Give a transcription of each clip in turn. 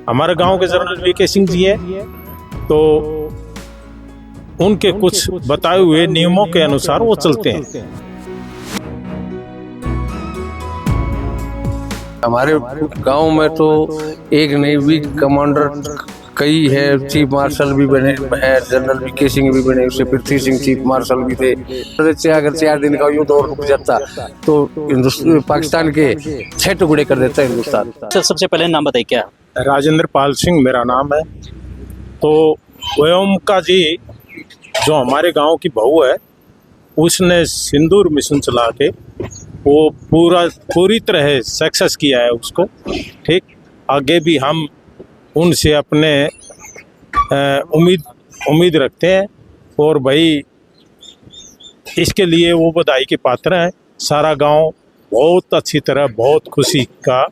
हमारे गांव के जनरल वीके सिंह जी हैं, तो उनके कुछ बताए हुए नियमों के अनुसार वो चलते हैं। हमारे गांव में तो एक नेवी कमांडर कई है, चीफ मार्शल भी बने हैं, जनरल वीके सिंह भी बने, उससे पृथ्वी सिंह चीफ मार्शल भी थे। अगर 4 दिन का युद्ध और रुक जाता तो पाकिस्तान के 6 टुकड़े कर देता हिंदुस्तान। सबसे पहले नाम बताइए क्या? राजेंद्र पाल सिंह मेरा नाम है। तो ओमका जी जो हमारे गांव की बहू है, उसने सिंदूर मिशन चला के वो पूरी तरह सक्सेस किया है उसको। ठीक, आगे भी हम उनसे अपने उम्मीद रखते हैं, और भाई इसके लिए वो बधाई के पात्र हैं। सारा गांव बहुत अच्छी तरह, बहुत खुशी का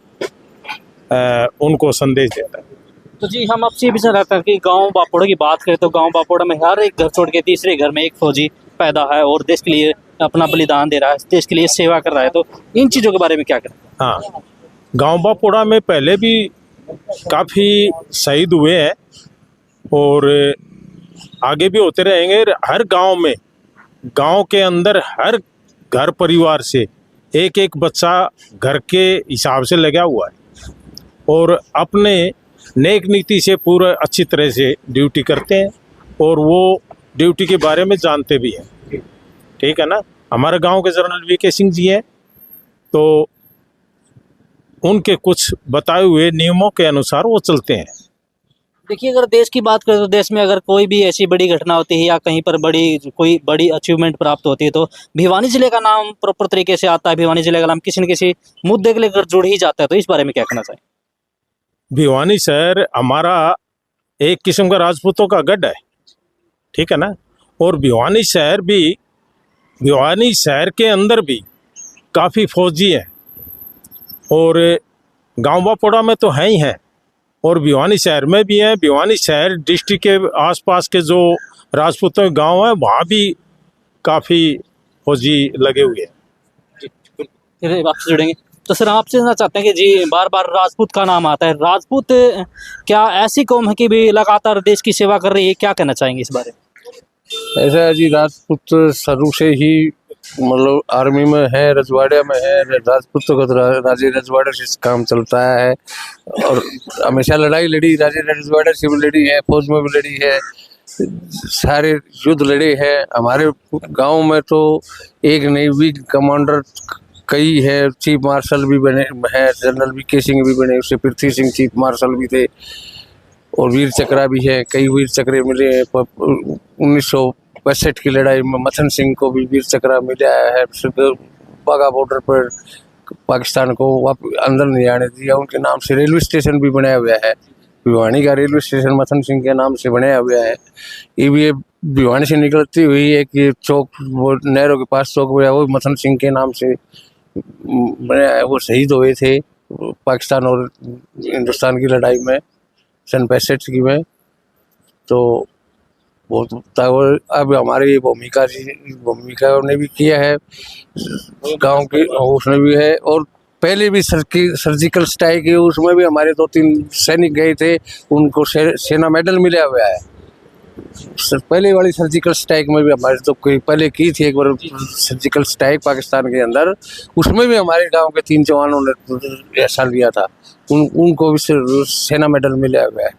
उनको संदेश देता है। तो जी हम आपसे भी चाहते हैं कि गांव बापोड़ा की बात करें तो गांव बापोड़ा में हर एक घर छोड़ के तीसरे घर में एक फौजी पैदा है और देश के लिए अपना बलिदान दे रहा है, देश के लिए सेवा कर रहा है। तो इन चीज़ों के बारे में क्या करें? हाँ, गांव बापोड़ा में पहले भी काफ़ी शहीद हुए हैं और आगे भी होते रहेंगे। हर गांव में, गांव के अंदर हर घर परिवार से एक एक बच्चा घर के हिसाब से लगा हुआ है और अपने नेक नीति से पूरा अच्छी तरह से ड्यूटी करते हैं और वो ड्यूटी के बारे में जानते भी हैं। ठीक है ना। हमारे गांव के जनरल वीके सिंह जी हैं, तो उनके कुछ बताए हुए नियमों के अनुसार वो चलते हैं। देखिए, अगर देश की बात करें तो देश में अगर कोई भी ऐसी बड़ी घटना होती है या कहीं पर कोई बड़ी अचीवमेंट प्राप्त होती है तो भिवानी जिले का नाम प्रॉपर तरीके से आता है। भिवानी जिले का नाम किसी न किसी मुद्दे के लेकर जुड़ ही जाता है। तो इस बारे में क्या कहना चाहिए? भिवानी शहर हमारा एक किस्म का राजपूतों का गढ़ है। ठीक है ना। और भिवानी शहर के अंदर भी काफ़ी फौजी हैं और गांव बापोड़ा में तो हैं ही हैं और भिवानी शहर में भी हैं। भिवानी शहर डिस्ट्रिक्ट के आसपास के जो राजपूतों के गांव हैं वहाँ भी काफ़ी फौजी लगे हुए हैं। फिर आपसे जुड़ेंगे। तो सर आपसे जानना चाहते हैं कि जी बार बार राजपूत का नाम आता है, राजपूत क्या ऐसी कौम है कि भी लगातार देश की सेवा कर रही है? क्या कहना चाहेंगे इस बारे में? ऐसा है जी, राजपूत शुरू से ही मतलब आर्मी में है, रजवाड़े में है। राजपूतों का राजे रजवाड़े से काम चलता है और हमेशा लड़ाई लड़ी, राजे रजवाड़े से भी लड़ी है, फौज में भी लड़ी है, सारे युद्ध लड़े हैं। हमारे गांव में तो एक नेवी कमांडर कई है, चीफ मार्शल भी बने हैं, जनरल वीके सिंह भी बने, उससे पृथ्वी सिंह चीफ मार्शल भी थे और वीर चक्रा भी है, कई वीर चक्रे मिले हैं। 1962 की लड़ाई में मथन सिंह को भी वीर चक्रा मिला है। बाघा बॉर्डर पर पाकिस्तान को अंदर नहीं आने दिया, उनके नाम से रेलवे स्टेशन भी बनाया हुआ है। भिवानी का रेलवे स्टेशन मथन सिंह के नाम से बनाया हुआ है। ये भी भिवानी से निकलती हुई एक चौक, वो नहरों के पास चौक बनाया, वो मथन सिंह के नाम से बनाया है। वो शहीद हुए थे पाकिस्तान और हिंदुस्तान की लड़ाई में सन 65 की में। तो बहुत अब हमारी ये भूमिका ने भी किया है गांव के, उसने भी है। और पहले भी सर्जिकल स्ट्राइक है, उसमें भी हमारे 2-3 सैनिक गए थे, उनको सेना मेडल मिला हुआ है। पहले वाली सर्जिकल स्ट्राइक में भी हमारे तो कोई पहले की थी एक बार सर्जिकल स्ट्राइक पाकिस्तान के अंदर, उसमें भी हमारे गांव के 3 जवानों ने हिस्सा लिया था, उनको भी सेना मेडल मिला हुआ है।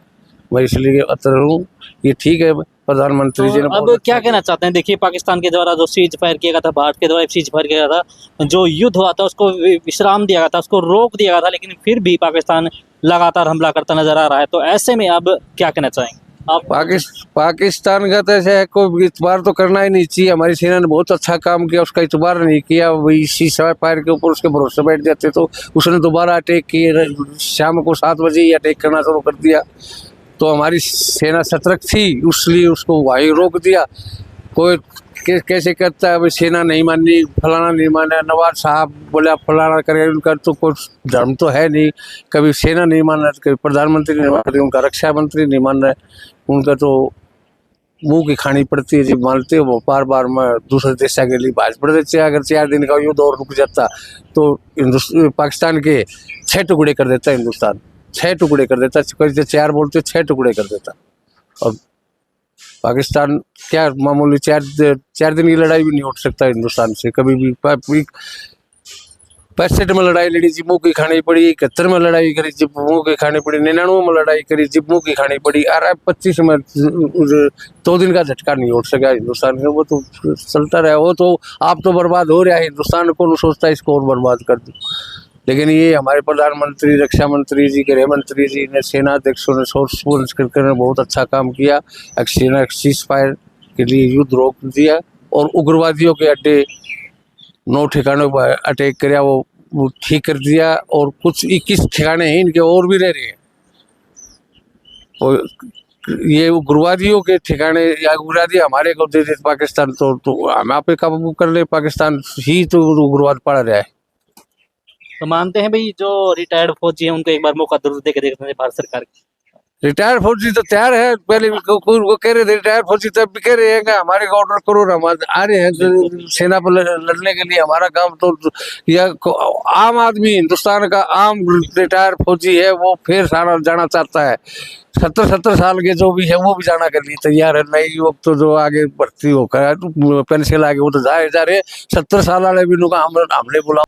मैं इसलिए अतर हूँ, ये ठीक है प्रधानमंत्री जी ने। अब क्या कहना चाहते हैं? देखिए, पाकिस्तान के द्वारा जो सीज फायर किया गया था, भारत के द्वारा सीज फायर किया गया था, जो युद्ध हुआ था उसको विश्राम दिया गया था, उसको रोक दिया गया था, लेकिन फिर भी पाकिस्तान लगातार हमला करता नजर आ रहा है। तो ऐसे में अब क्या कहना चाहेंगे आप? पाकिस्तान का तो ऐसे है, कोई इतबार तो करना ही नहीं चाहिए। हमारी सेना ने बहुत अच्छा काम किया, उसका इतबार नहीं किया। वही सीज फायर के ऊपर उसके भरोसे बैठ जाते तो उसने दोबारा अटैक किए, शाम को 7 बजे ही अटैक करना शुरू कर दिया। तो हमारी सेना सतर्क थी, इसलिए उसको वहीं रोक दिया। कोई कैसे करता है, सेना नहीं मानी, फलाना नहीं माना, नवाज साहब बोले आप फलाना करें, उनका तो कुछ धर्म तो है नहीं। कभी सेना नहीं मान रहा, कभी प्रधानमंत्री नहीं मान रहे, उनका रक्षा मंत्री नहीं मान रहे, उनका तो मुंह की खानी पड़ती है। जब मानते वो बार बार में दूसरे देश के लिए बाज पड़ देते। अगर 4 दिन का युद्ध और रुक जाता तो पाकिस्तान के 6 टुकड़े कर देता हिंदुस्तान। 6 टुकड़े कर देता, कभी 4 बोलते 6 टुकड़े कर देता। और पाकिस्तान क्या मामूली 4 दिन की लड़ाई भी नहीं उठ सकता हिंदुस्तान से कभी भी। 65 में लड़ाई लड़ी, जिम्मू की खानी पड़ी। 71 में लड़ाई करी, जिम्मू की खानी पड़ी। 99 में लड़ाई करी, जिम्मू की खानी पड़ी। और 25 में 2 दिन का झटका नहीं उठ सका हिंदुस्तान का। वो तो चलता रहा। वो तो आप तो बर्बाद हो रहा है, हिंदुस्तान को सोचता है इसको और बर्बाद कर दूं। लेकिन ये हमारे प्रधानमंत्री, रक्षा मंत्री जी, गृह मंत्री जी ने, सेना अध्यक्षों ने सोच कर बहुत अच्छा काम किया। सेना सीज फायर के लिए युद्ध रोक दिया और उग्रवादियों के अड्डे 9 ठिकानों पर अटैक किया, वो ठीक कर दिया। और कुछ 21 ठिकाने हैं इनके और भी रह रहे हैं। और ये उग्रवादियों के ठिकाने या उग्रवादी हमारे को दे देते पाकिस्तान, तो हम आप पे काबू कर ले। पाकिस्तान ही तो उग्रवाद पड़ा रहा है। तो मानते हैं भाई जो रिटायर्ड फौजी हैं उनको एक बार मौका जरूर दे के देखते हैं भारत सरकार की। रिटायर्ड फौजी तो तैयार है। पहले भी वो कह रहे थे रिटायर्ड फौजी, तब भी कह रहे हैं कि हमारे को ऑर्डर करो, हम आ रहे हैं सेना पर लड़ने के लिए। हमारा काम तो या आम आदमी, हिंदुस्तान का आम रिटायर्ड फौजी है, वो फिर सारा जाना चाहता है। 70 साल के जो भी है वो भी जाना के लिए तैयार है। नई युवक तो जो आगे भर्ती होकर पेंशन आगे वो तो जा रहे 70 साल वाले भी हमने बुलाओ।